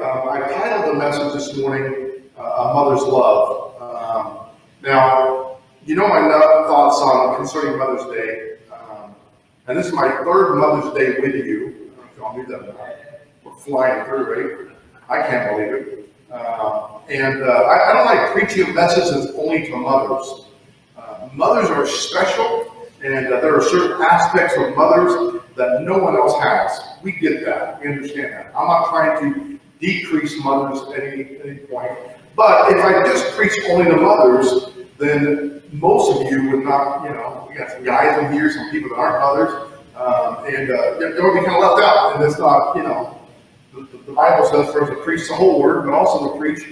I titled the message this morning, A Mother's Love. Now, you know my thoughts on concerning Mother's Day. And this is my third Mother's Day with you. I don't know if y'all knew that. We're flying through, right? I can't believe it. I don't like preaching messages only to mothers. Mothers are special, and there are certain aspects of mothers that no one else has. We get that. We understand that. I'm not trying to decrease mothers at any point. But if I just preach only to mothers, then most of you would not, we got some guys in here, some people that aren't mothers, and you'll be kind of left out. And it's not, the Bible says for us to preach the whole word, but also to preach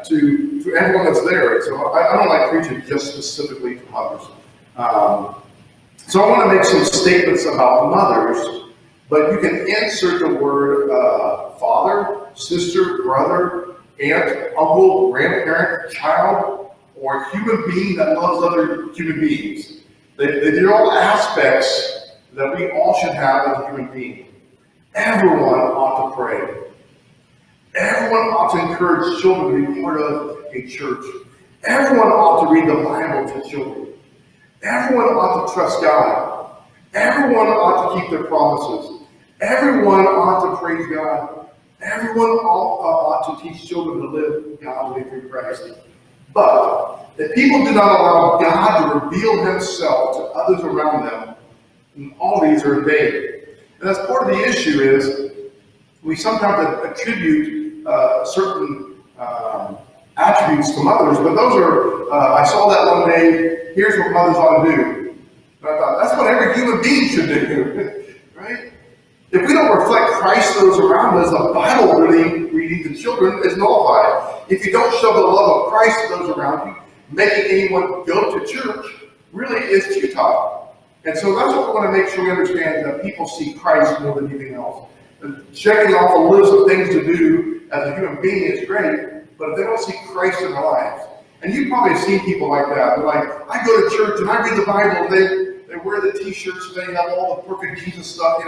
to everyone that's there. And so I don't like preaching just specifically to mothers. So I want to make some statements about mothers, but you can insert the word father, sister, brother, aunt, uncle, grandparent, child, or human being that loves other human beings. They're all aspects that we all should have as a human being. Everyone ought to pray. Everyone ought to encourage children to be part of a church. Everyone ought to read the Bible to children. Everyone ought to trust God. Everyone ought to keep their promises. Everyone ought to praise God. Everyone ought to teach children to live godly through Christ. But if people do not allow God to reveal himself to others around them, then all these are in vain. And that's part of the issue is we sometimes attribute certain attributes to mothers, but those are, I saw that one day, here's what mothers ought to do. And I thought, that's what every human being should do, right? If we don't reflect Christ to those around us, the Bible reading to children is nullified. If you don't show the love of Christ to those around you, making anyone go to church really is futile. And so that's what we want to make sure we understand, that people see Christ more than anything else. And checking off a list of things to do as a human being is great, but if they don't see Christ in their lives, and you've probably seen people like that. They're like, I go to church and I read the Bible, and they wear the t-shirts and they have all the perfect Jesus stuff,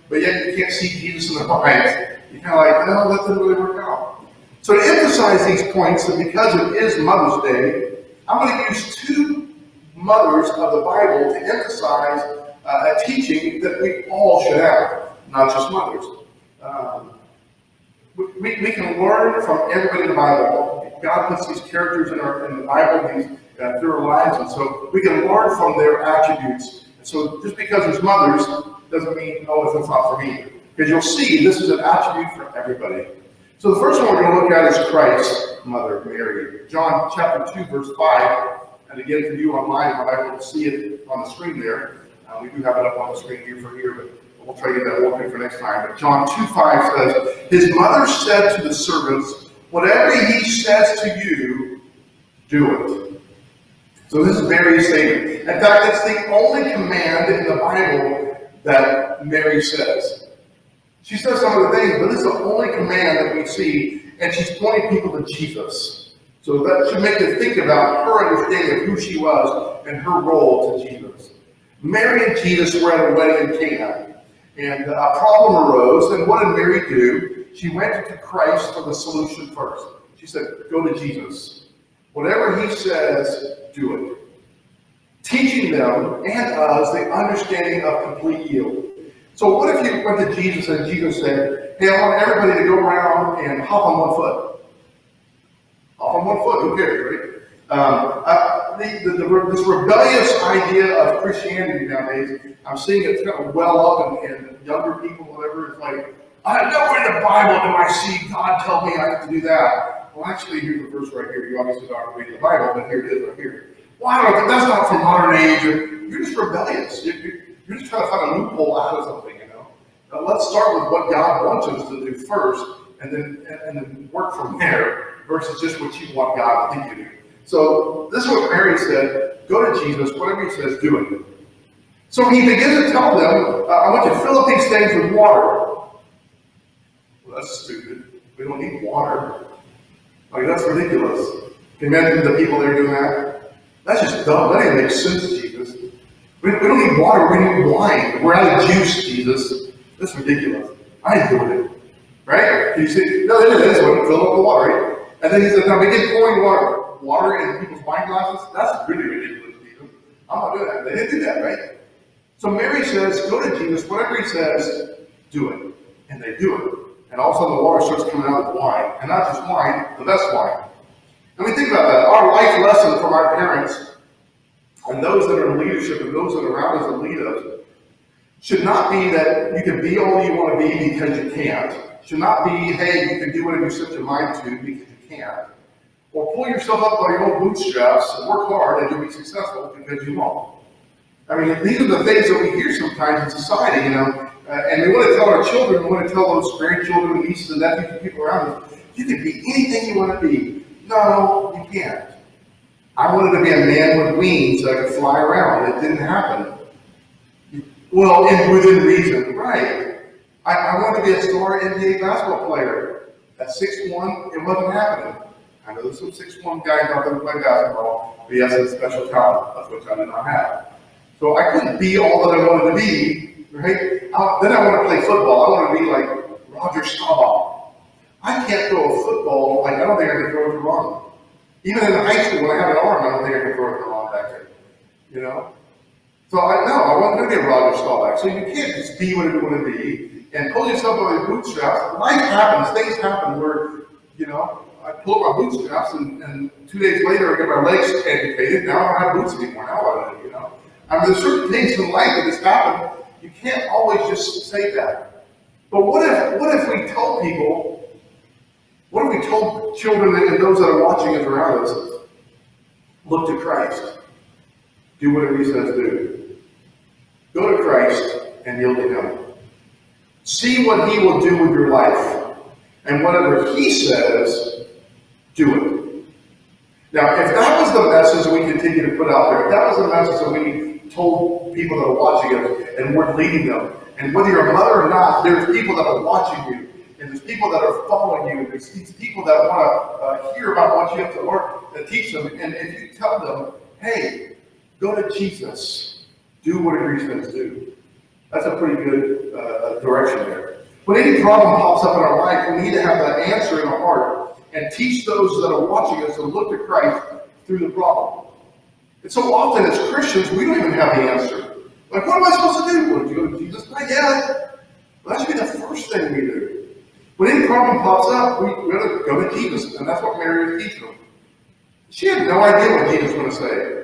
but yet you can't see Jesus in their lives. You're kind of like, no, that didn't really work out. So to emphasize these points, and because it is Mother's Day, I'm going to use two mothers of the Bible to emphasize a teaching that we all should have, not just mothers. We can learn from everybody in the Bible. God puts these characters in the Bible, through our lives, and so we can learn from their attributes. And so just because there's mothers doesn't mean, oh, it's not for me. Because you'll see this is an attribute for everybody. So the first one we're going to look at is Christ's mother, Mary. John chapter 2, verse 5. And again, for you online, you might be able to see it on the screen there. We do have it up on the screen here, but we'll try to get that working for next time. But John 2:5 says, his mother said to the servants, whatever he says to you, do it. So this is Mary's statement. In fact, it's the only command in the Bible that Mary says. She says some of the things, but this is the only command that we see, and she's pointing people to Jesus. So that should make you think about her understanding of who she was and her role to Jesus. Mary and Jesus were at a wedding in Cana, and a problem arose, and what did Mary do? She went to Christ for the solution first. She said, go to Jesus. Whatever he says, do it. Teaching them and us the understanding of complete yield. So what if you went to Jesus and Jesus said, hey, I want everybody to go around and hop on one foot. Hop on one foot, who cares, right? This rebellious idea of Christianity nowadays, I'm seeing it kind of well up in younger people, whatever. It's like, nowhere in the Bible do I see God tell me I have to do that. Well, actually, here's the verse right here. You obviously don't read the Bible, but here it is right here. Well, I don't know, that's not from modern age. You're just rebellious. You're just trying to find a loophole out of something, Now, let's start with what God wants us to do first, and then work from there, versus just what you want God to think you do. So this is what Mary said, go to Jesus, whatever he says, do it. So he begins to tell them, I want you to fill up these things with water. Well, that's stupid. We don't need water. That's ridiculous. Can you imagine the people there doing that? That's just dumb. That doesn't make sense, Jesus. We don't need water, we need wine. We're out of juice, Jesus. That's ridiculous. I ain't doing it. Right? Can you see? No, it is when you fill up the water, right? And then he says, now begin pouring water in people's wine glasses. That's really ridiculous, Jesus. I'm not doing that. They didn't do that, right? So Mary says, go to Jesus, whatever he says, do it. And they do it. And all of a sudden the water starts coming out of the wine. And not just wine, the best wine. I mean, think about that. Our life lesson from our parents and those that are in leadership and those that are around us that lead us should not be that you can be all you want to be because you can't. Should not be, hey, you can do whatever you set your mind to because you can't. Or pull yourself up by your own bootstraps and work hard and you'll be successful because you won't. I mean, these are the things that we hear sometimes in society, you know. And we want to tell our children, we want to tell those grandchildren, nieces and nephews, and people around us, you can be anything you want to be. No, you can't. I wanted to be a man with wings so I could fly around. It didn't happen. Well, within reason, right. I wanted to be a star NBA basketball player. At 6'1", it wasn't happening. I know there's some 6'1" guys out there who play basketball, but he has a special talent, of which I did not have. So I couldn't be all that I wanted to be, right? Then I want to play football. I want to be like Roger Staubach. I can't throw a football, like I don't think I can throw it to Ron. Even in high school, when I had an arm, I don't think I could throw it to Ron back there, you know? So I wasn't going to be a Roger Staubach. So you can't just be whatever you want to be and pull yourself over your bootstraps. Life happens, things happen where, you know, I pull up my bootstraps and 2 days later I get my legs amputated. Now I don't have boots anymore. Now what do, you know? I mean, there's certain things in life that just happen. You can't always just say that. But what if we told people, what if we told children and those that are watching us around us, look to Christ. Do whatever he says do. Go to Christ and yield to him. See what he will do with your life. And whatever he says, do it. Now, if that was the message we continue to put out there, if that was the message that we told people that are watching us and we're leading them, and whether you're a mother or not, there's people that are watching you, and there's people that are following you, there's these people that want to hear about what you have to learn, to teach them, and if you tell them, hey, go to Jesus, do whatever he says do. That's a pretty good direction there. When any problem pops up in our life, we need to have that answer in our heart and teach those that are watching us to look to Christ through the problem. And so often as Christians, we don't even have the answer. Like, what am I supposed to do? Well, do you go to Jesus? Not yet. Well, that should be the first thing we do. When any problem pops up, we got to go to Jesus. And that's what Mary was teaching them. She had no idea what Jesus was going to say.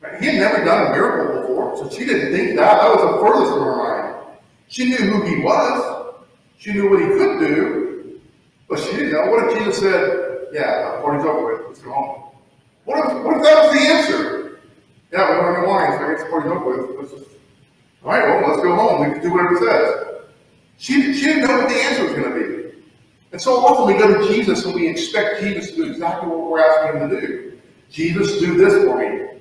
Right? He had never done a miracle before, so she didn't think that. That was the furthest from her mind. She knew who he was. She knew what he could do. But she didn't know. What if Jesus said, yeah, the party's over with. Let's go home. What if that was the answer? Yeah, we don't have any wine, so I guess the party's over with. Let's just, all right, well, let's go home. We can do whatever it says. She didn't know what the answer was going to be. And so often we go to Jesus and we expect Jesus to do exactly what we're asking him to do. Jesus, do this for me.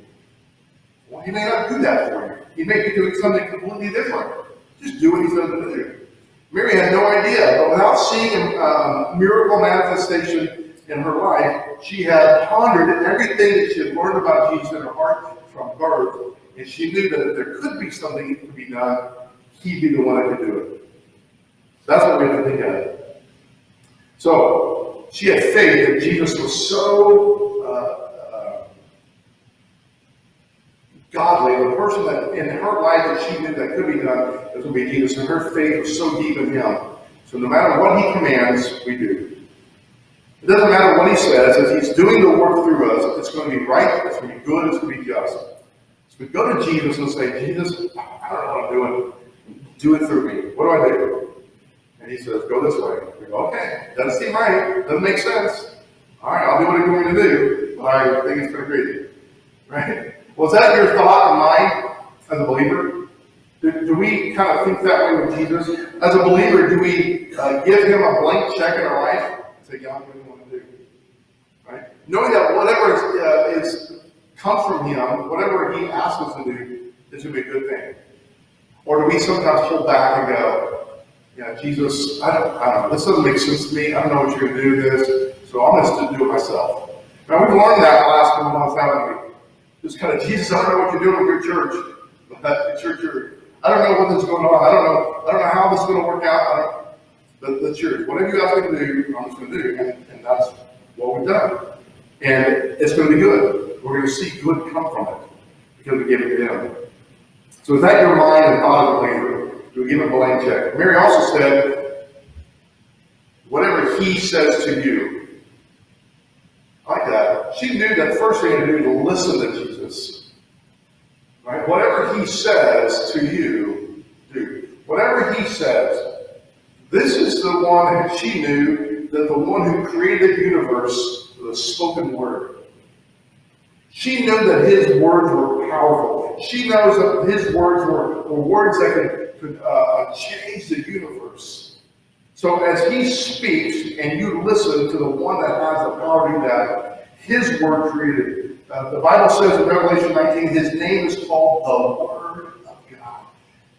Well, he may not do that for you. He may be doing something completely different. Just do what he says to do. Mary had no idea, but without seeing a miracle manifestation in her life, she had pondered everything that she had learned about Jesus in her heart from birth, and she knew that if there could be something that could be done, he'd be the one that could do it. That's what we have to think of. So, she had faith that Jesus was so godly, the person that in her life that she knew that could be done, this would be Jesus, and her faith was so deep in him. So no matter what he commands, we do. It doesn't matter what he says, if he's doing the work through us, it's going to be right, it's going to be good, it's going to be just. So we go to Jesus and say, Jesus, I don't know what I'm doing. Do it through me. What do I do? And he says, go this way. We go, okay, doesn't seem right, doesn't make sense. All right, I'll do what I'm going to do, but I think it's pretty crazy. Right? Was that your thought and mine as a believer? Do we kind of think that way with Jesus? As a believer, do we give him a blank check in our life and say, God, what do you want to do? Right? Knowing that whatever comes from him, whatever he asks us to do, is going to be a good thing. Or do we sometimes hold back and go, yeah, Jesus, I don't know, this doesn't make sense to me. I don't know what you're going to do this, so I'm just going to do it myself. Now, we've learned that the last couple months, haven't we? Just kind of, Jesus, I don't know what you're doing with your church, but the church I don't know what's going on. I don't know how this is going to work out. But that's yours. Whatever you ask me to do, I'm just going to do. And that's what we've done. And it's going to be good. We're going to see good come from it because we gave it to him. So is that your mind and thought of the believer? Do we give him a blank check? Mary also said, whatever he says to you. I like that. She knew that first thing to do is to listen to Jesus. Right? Whatever he says to you, do. Whatever he says. This is the one that she knew, that the one who created the universe, the spoken word. She knew that his words were powerful. She knows that his words were words that could change the universe. So as he speaks and you listen to the one that has the power to do that, his word created. The Bible says in Revelation 19, his name is called the Word of God.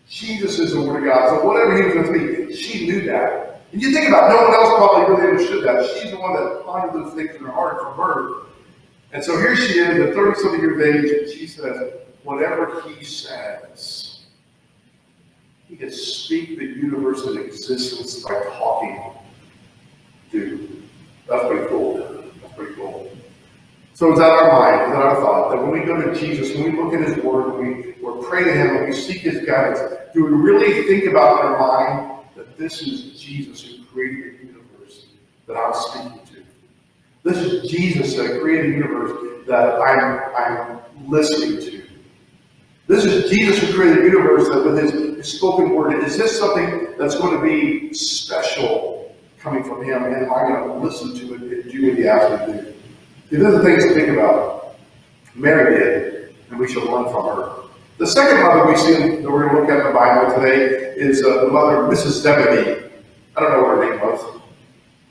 Jesus is the Word of God. So whatever he was going to speak, she knew that. And you think about it, no one else probably really understood that. She's the one that pondered those things in her heart from birth. And so here she is at 30-something years of age, and she says, whatever he says, he can speak the universe into existence by talking. Dude, that's pretty cool. That's pretty cool. So is that our mind? Is that our thought? That when we go to Jesus, when we look at his word, when we pray to him, when we seek his guidance, do we really think about in our mind that this is Jesus who created the universe that I'm speaking to? This is Jesus that created the universe that I'm listening to. This is Jesus who created the universe that with his spoken word. Is this something that's going to be special coming from him? And am I going to listen to it and do what he asked me to do? These are the things to think about. Mary did, and we shall learn from her. The second mother we see that we're going to look at in the Bible today is the mother, Mrs. Zebedee. I don't know what her name was.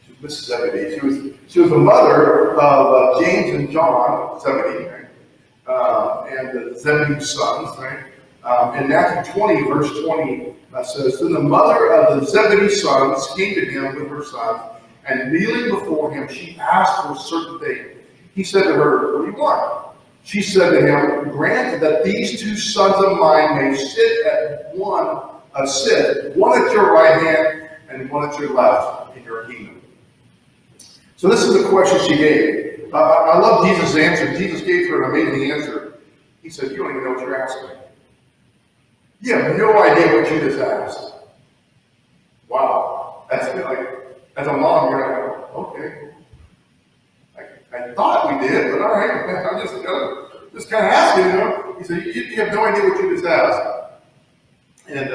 She was Mrs. Zebedee. She was the mother of James and John Zebedee, right? And the Zebedee's sons, right? In Matthew 20, verse 20, says, then the mother of the Zebedee's sons came to him with her sons, and kneeling before him, she asked for a certain thing. He said to her, what do you want? She said to him, grant that these two sons of mine may sit one at your right hand and one at your left in your kingdom. So this is the question she gave. I love Jesus' answer. Jesus gave her an amazing answer. He said, you don't even know what you're asking. You have no idea what you just asked. Wow. That's like, as a mom, you're like, okay. I thought we did, but all right. I'm just kind of asking, you know. He said, you have no idea what you just asked. And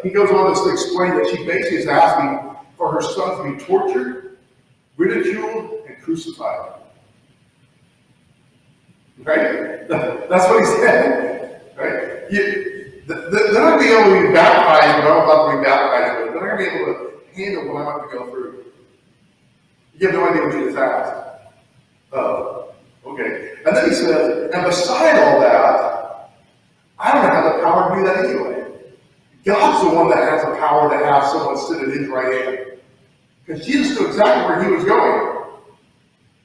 he goes on to explain that she basically is asking for her son to be tortured, ridiculed, and crucified. Right? That's what he said. Right? They're not going to be able to be baptized when I'm about to be baptized with. They're not going to be able to handle what I'm about to go through. You have no idea what you just asked. Oh, okay. And then he says, and beside all that, I don't have the power to do that anyway. God's the one that has the power to have someone sit at his right hand. Because Jesus knew exactly where he was going.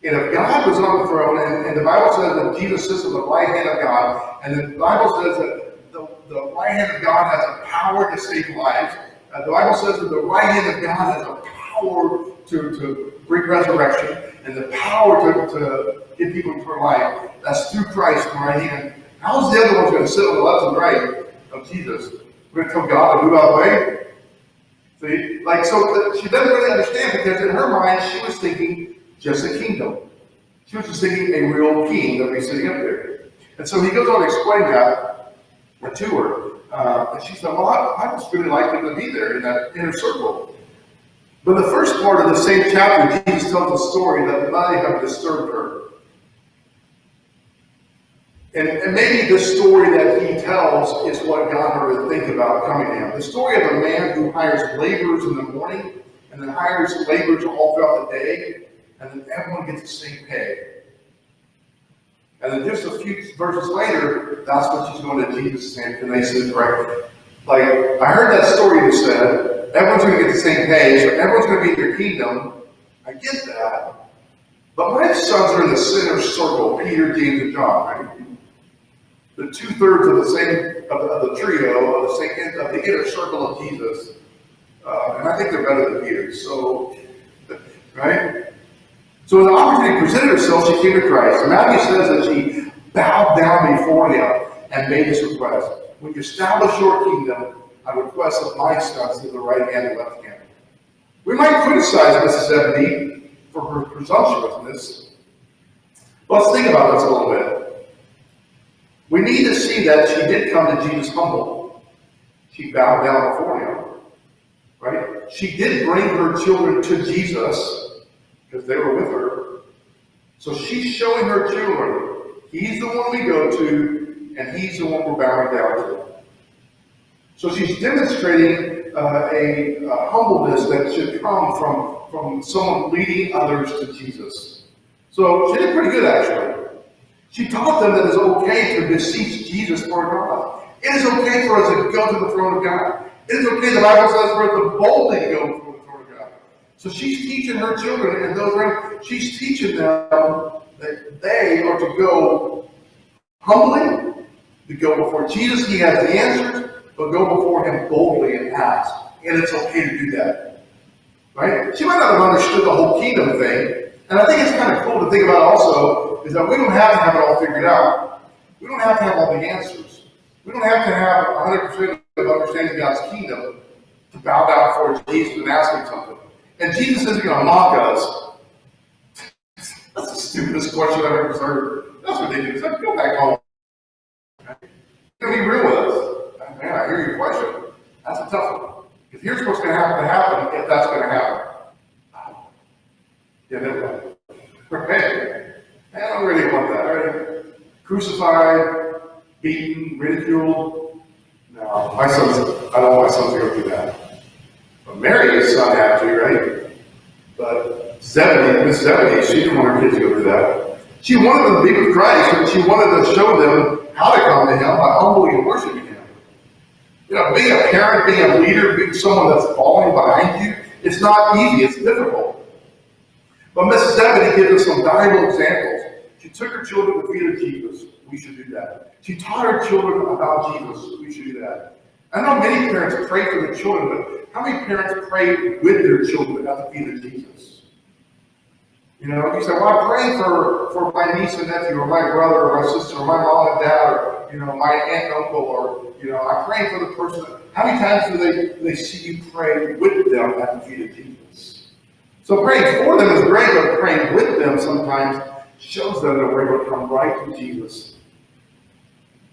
And if God was on the throne, and the Bible says that Jesus sits on the right hand of God, and the Bible says that the right hand of God has a power to save lives. The Bible says that the right hand of God has a power to bring resurrection, and the power to give people eternal life. That's through Christ, the right hand. How's the other ones going to sit on the left and right of Jesus? We're going to tell God to move out of the way? See? Like, so she doesn't really understand, because in her mind, she was thinking just a kingdom. She was just thinking a real king that would be sitting up there. And so he goes on to explain that to her. And she said, well, I just really like him to be there in that inner circle. But the first part of the same chapter, Jesus tells a story that might have disturbed her. And maybe the story that he tells is what got her to think about coming to him. The story of a man who hires laborers in the morning, and then hires laborers all throughout the day, and then everyone gets the same pay. And then just a few verses later, that's what she's going to Jesus and they said, right? Like, I heard that story you said, everyone's going to get the same pay, so everyone's going to be in your kingdom. I get that. But my sons are in the center circle, Peter, James, and John, right? the 2/3 of the same of the trio of the same of the inner circle of Jesus, and I think they're better than Peter. So, right? So when the opportunity presented herself, she came to Christ. Matthew says that she bowed down before him and made this request: "When you establish your kingdom, I request that my son sit at the right hand and left hand." We might criticize Mrs. Zebedee for her presumptuousness. Let's think about this a little bit. We need to see that she did come to Jesus humble. She bowed down before him, right? She did bring her children to Jesus because they were with her. So she's showing her children, he's the one we go to, and he's the one we're bowing down to. So she's demonstrating a humbleness that should come from someone leading others to Jesus. So she did pretty good, actually. She taught them that it's okay to beseech Jesus for God. It is okay for us to go to the throne of God. It is okay, the Bible says, for us to boldly go before the throne of God. So she's teaching her children and those around, she's teaching them that they are to go humbly, to go before Jesus. He has the answers, but go before him boldly and ask. And it's okay to do that. Right? She might not have understood the whole kingdom thing. And I think it's kind of cool to think about also is that we don't have to have it all figured out. We don't have to have all the answers. We don't have to have 100% of understanding God's kingdom to bow down before Jesus and ask him something. And Jesus isn't going to mock us. That's the stupidest question I've ever heard. That's ridiculous. Go back home. You're going to be real with us. Man, I hear your question. That's a tough one. Because here's what's going to happen if that's going to happen. Yeah, never mind. Right? I don't really want that. Right? Crucified, beaten, ridiculed. No, my sons, I don't want my sons to go through that. But Mary's son had to, right? But Zebedee, Miss Zebedee, she didn't want her kids to go through that. She wanted them to be with Christ, and she wanted to show them how to come to him by humbly worshiping him. You know, being a parent, being a leader, being someone that's following behind you, it's not easy, it's difficult. But Mrs. Zebedee gives us some valuable examples. She took her children to the feet of Jesus. We should do that. She taught her children about Jesus. We should do that. I know many parents pray for their children, but how many parents pray with their children at the feet of Jesus? You know, you say, well, I pray for my niece and nephew, or my brother, or my sister, or my mom and dad, or, you know, my aunt and uncle, or, you know, I pray for the person. How many times do they see you pray with them at the feet of Jesus? So praying for them is great, but praying with them sometimes shows them that we're able to come right to Jesus.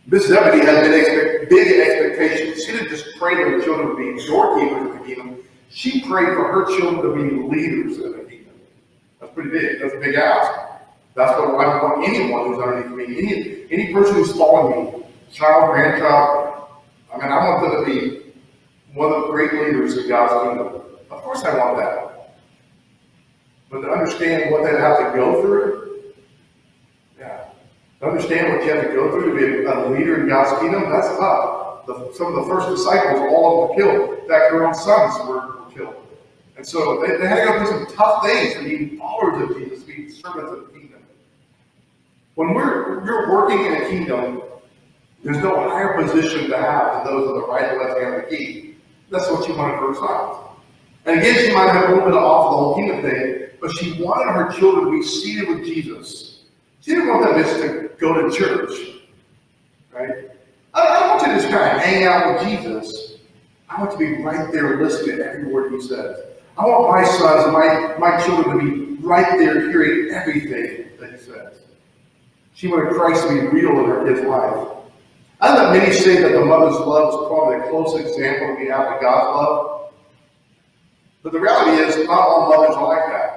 Miss Zebedee had big expectations. She didn't just pray for her children to be doorkeepers in the kingdom. She prayed for her children to be leaders in the kingdom. That's pretty big. That's a big ask. That's what I want anyone who's underneath me, any person who's following me, child, grandchild. I mean, I want them to be one of the great leaders in God's kingdom. Of course I want that. But to understand what they have to go through, to understand what you have to go through to be a leader in God's kingdom, that's tough. Some of the first disciples, all of them were killed. In fact, their own sons were killed. And so they had to go through some tough things to be followers of Jesus, to be servants of the kingdom. When you're working in a kingdom, there's no higher position to have than those on the right and left hand of the king. That's what she wanted for her sons. And again, she might have a little bit off the whole kingdom thing, but she wanted her children to be seated with Jesus. She didn't want them just to go to church, right? I don't want you to just kind of hang out with Jesus. I want to be right there listening to every word he says. I want my sons, my children to be right there hearing everything that he says. She wanted Christ to be real in her kids' life. I know many say that the mother's love is probably the closest example we have of God's love. But the reality is, not all mothers are like that.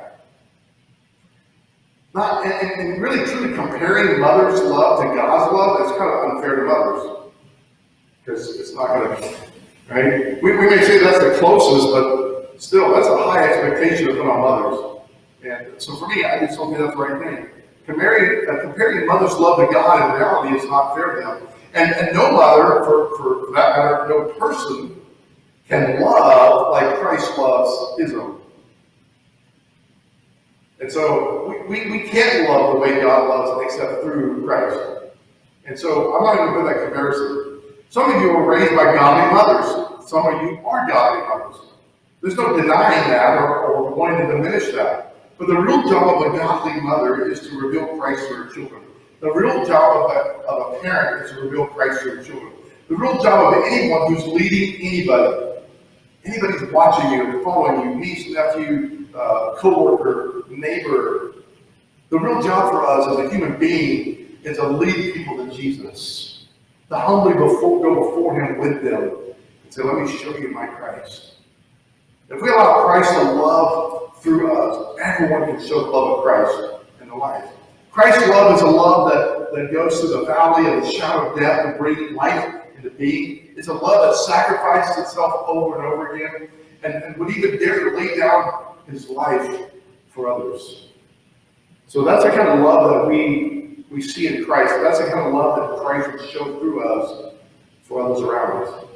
And really truly comparing mother's love to God's love is kind of unfair to mothers. Because it's not going to, right? We may say that's the closest, but still, that's a high expectation to put on mothers. And so for me, I just don't think that's the right thing. Comparing mother's love to God in reality is not fair to them. And no mother, for that matter, no person, can love like Christ loves his own. And so we can't love the way God loves except through Christ. And so I'm not going to put that comparison. Some of you were raised by godly mothers. Some of you are godly mothers. There's no denying that or wanting to diminish that. But the real job of a godly mother is to reveal Christ to her children. The real job of a parent is to reveal Christ to her children. The real job of anyone who's leading anybody who's watching you, following you, niece, nephew, co-worker, neighbor, the real job for us as a human being is to lead people to Jesus. To humbly go before him with them and say, let me show you my Christ. If we allow Christ to love through us, everyone can show the love of Christ in their life. Christ's love is a love that goes through the valley of the shadow of death and brings life into being. It's a love that sacrifices itself over and over again and would even dare to lay down his life for others. So that's the kind of love that we see in Christ. That's the kind of love that Christ would show through us for others around us.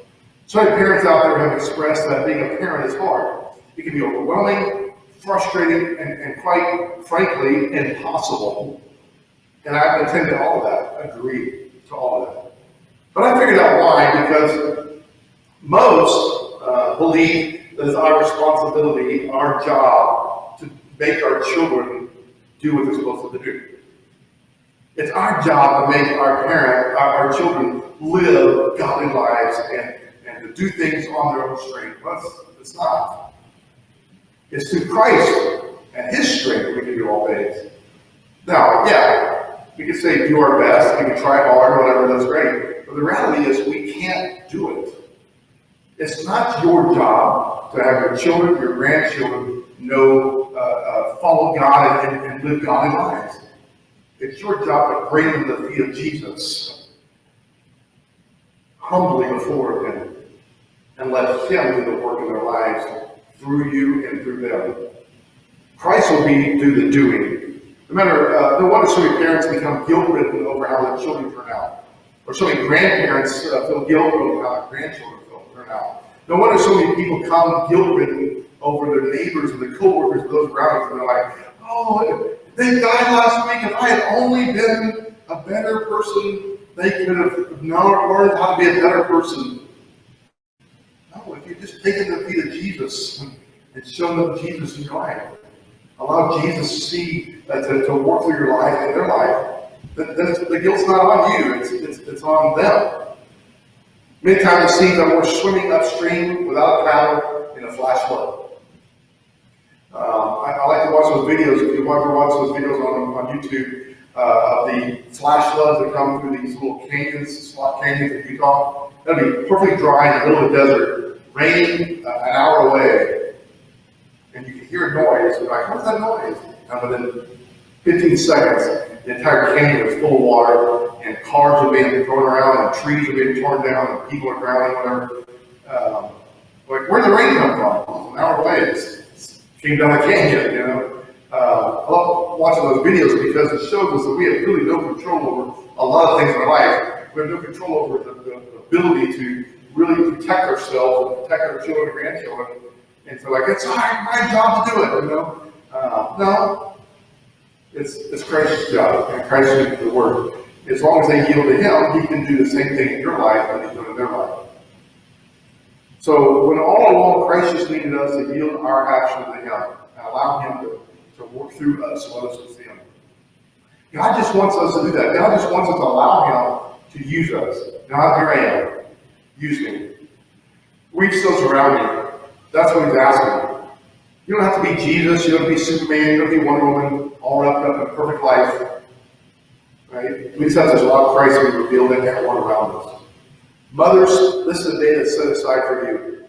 So many parents out there have expressed that being a parent is hard. It can be overwhelming, frustrating, and quite frankly, impossible. And I attend to all of that, agree to all of that. But I figured out why, because most believe that it's our responsibility, our job, to make our children do what they're supposed to do. It's our job to make our children live godly lives and to do things on their own strength. But it's not. It's through Christ and his strength we can do all things. Now, yeah, we can say do our best, we can try hard, whatever, that's great. But the reality is we can't do it. It's not your job to have your children, your grandchildren follow God and live godly lives. It's your job to bring them to the feet of Jesus, humbly before him, and let him do the work in their lives through you and through them. Christ will do the doing. No wonder so many parents become guilt-ridden over how their children turn out. Or so many grandparents feel guilt over how their grandchildren turn out. No wonder so many people come guilt-ridden over their neighbors and the co-workers and those around them. And they're like, oh, they died last week. If I had only been a better person, they could have learned how to be a better person. No, if you just take them to the feet of Jesus and show them Jesus in your life, allow Jesus to see to work through your life and their life, then the guilt's not on you, it's on them. Many times it seems that we're swimming upstream without a paddle in a flash flood. I like to watch those videos. If you ever watch those videos on YouTube of the flash floods that come through these little canyons, slot canyons in Utah, that'll be perfectly dry in the middle of the desert, raining an hour away, and you can hear a noise. You're like, what's that noise? And within 15 seconds, the entire canyon is full of water, and cars are being thrown around, and trees are being torn down, and people are drowning, whatever. Where'd the rain come from? Well, an hour away. It came down the canyon, you know. I love watching those videos because it shows us that we have really no control over a lot of things in our life. We have no control over the ability to really protect ourselves and protect our children and grandchildren. And so, it's my job to do it, you know. No, it's Christ's job, and Christ will do the work. As long as they yield to him, he can do the same thing in your life that he's doing in their life. So when all along Christ just needed us to yield our actions to him and allow him to work through us so others can see him. God just wants us to do that. God just wants us to allow him to use us. God, here I am. Use me. Reach those around you. That's what he's asking. You don't have to be Jesus. You don't have to be Superman. You don't have to be Wonder Woman all wrapped up in a perfect life. Right? We just have to allow Christ to be revealed in everyone around us. Mothers, this is a day that's set aside for you.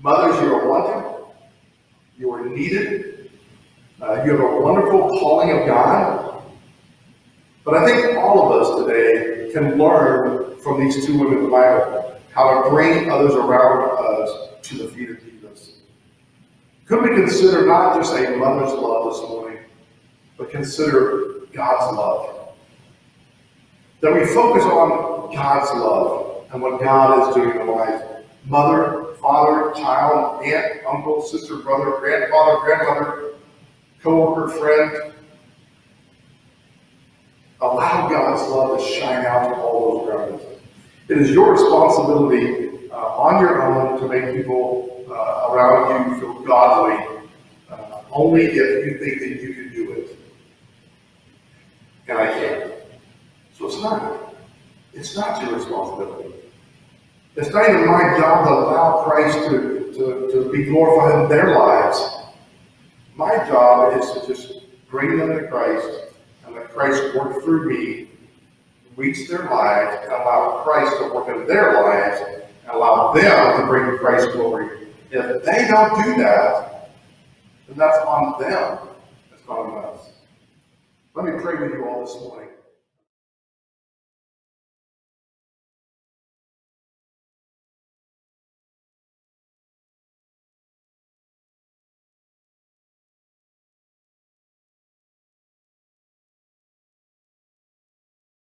Mothers, you are wanted. You are needed. You have a wonderful calling of God. But I think all of us today can learn from these two women in the Bible how to bring others around us to the feet of Jesus. Could we consider not just a mother's love this morning, but consider God's love? That we focus on God's love and what God is doing in our lives. Mother, father, child, aunt, uncle, sister, brother, grandfather, grandmother, co-worker, friend, allow God's love to shine out to all those around us. It is your responsibility on your own to make people around you feel godly, only if you think that you can do it. And I can't. So it's not. It's not your responsibility. It's not even my job to allow Christ to be glorified in their lives. My job is to just bring them to Christ and let Christ work through me, reach their lives, and allow Christ to work in their lives, and allow them to bring Christ glory. If they don't do that, then that's on them. It's not on us. Let me pray with you all this morning.